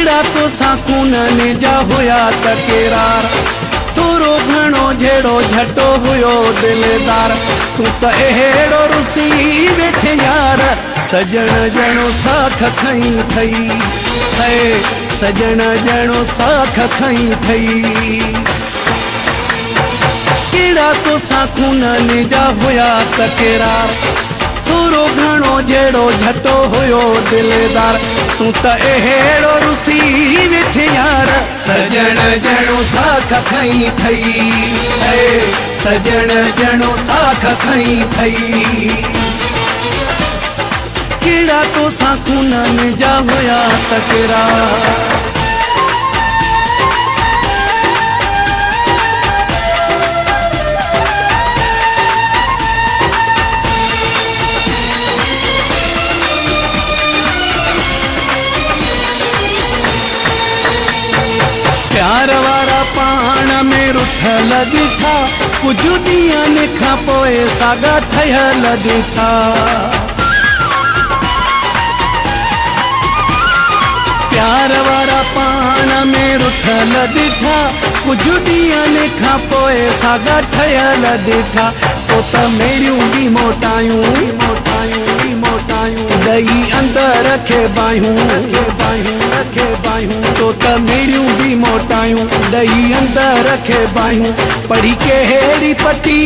केड़ा तो खूननि जा हुया तकरार थोरो घणो जहिड़ो झटो हुयो दिलदार तू त अहिड़ो रुसी वेठे यार सजण ॼणो साख खई थई है सजण ॼणो साख खई थई केड़ा तो खूननि जा हुया तकरार थोरो घणो जहिड़ो झटो हुयो दिलदार तू त अहिड़ो रुसी वेठे यार सजण ॼणो साख खई थई है सजण ॼणो साख खई थई केड़ा तो खूननि जा हुया तकरार प्यार वारा पाण में रुठल ॾिठा कुछ ॾींहंनि खां पोइ साॻा ठहियल ॾिठा प्यार वारा पाण में रुठल ॾिठा कुछ ॾींहंनि खां पोइ साॻा ठहियल ॾिठा तो त मेरियूं बि मोटायूं ॾही अंदर रखे बायूं तो त मेरियूं बि मोटायूं ॾही अंदर रखे बायूं पढ़ी के हेड़ी पटी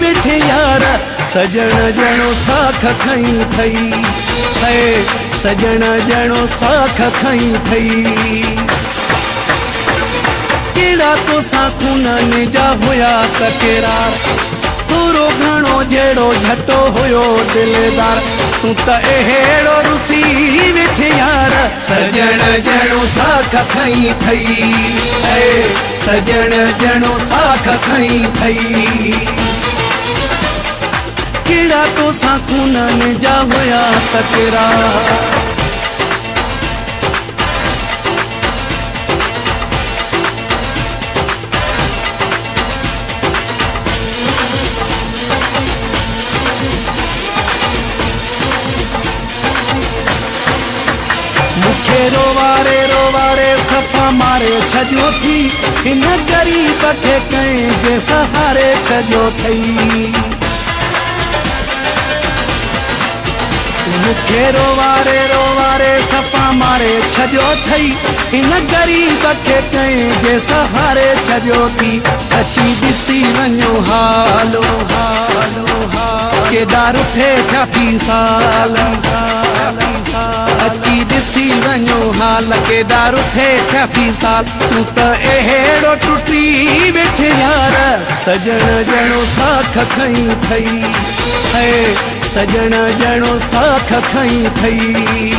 वेठे यार सजण ॼणो साख खई थई है सजण ॼणो साख खई थई केड़ा तो खूननि जा हुया तकरार थोरो घणो जहिड़ो झटो हुयो दिलदार तू त अहिड़ो रुसी वेठे यार सजण ॼणो साख खई थई है सजण ॼणो साख खई थई केड़ा तो खूननि जा हुया तकरार रोवारे सफ़ा मारे छॾियो थी हिन ग़रीब खे कंहिंजे सहारे छॾियो थई मूंखे रोवारे सफ़ा मारे छॾियो थई हिन ग़रीब खे कंहिंजे सहारे छॾियो थी अची ॾिसी वञो हालो केॾा रुठे थिया थी साल अची ॾिसी वञो हाल केॾा रुठे थिया थी साल तू त अहिड़ो टुटी वेठे यार सजण ॼणो साख खई थई है सजण ॼणो साख खई थई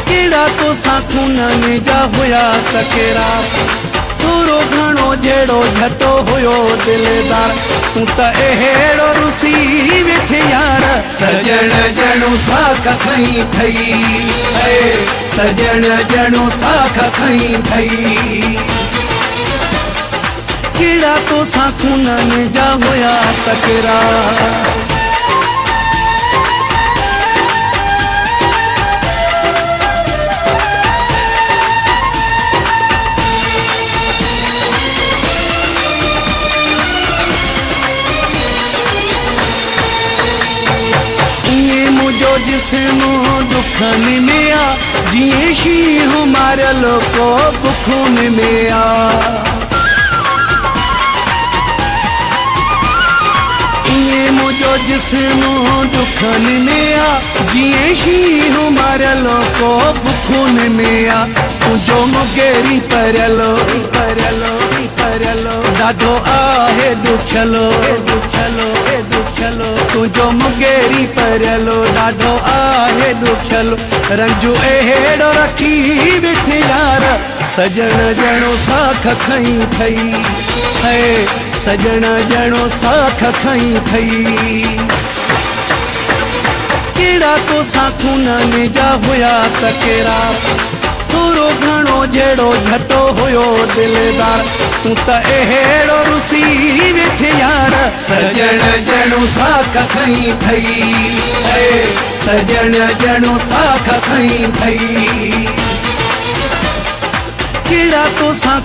केड़ा तो खूननि जा हुया तकरार थोरो घणो जहिड़ो झटो हुयो दिलदार तू त अहिड़ो रुसी वेठे यार सजण ॼणो साख खई थई है सजण ॼणो साख खई थई केड़ा तो खूननि जा हुया तकरार जिस्म दुखनि में आ जिए शींह मारियल को बुखुन में आ इए मुझो जिस्म दुखनि में आ जिए शींह मारियल को बुखुन में आ तुझो मुगेरी परियलो ॾाढो आहे ॾुखियलो तुझो मुगेरी परियलो ॾाढो आहे ॾुखियलो रंजू अहिड़ो रखी वेठे यार सजण ॼणो साख खई थई है सजण ॼणो साख खई थई केड़ा तो खूननि जा हुया तकरार थोरो घणो जहिड़ो झटो हुयो दिलदार तू त अहिड़ो रुसी वेठे यार सजण ॼणो साख खई थई सजण ॼणो साख खई थई। केड़ा तो सां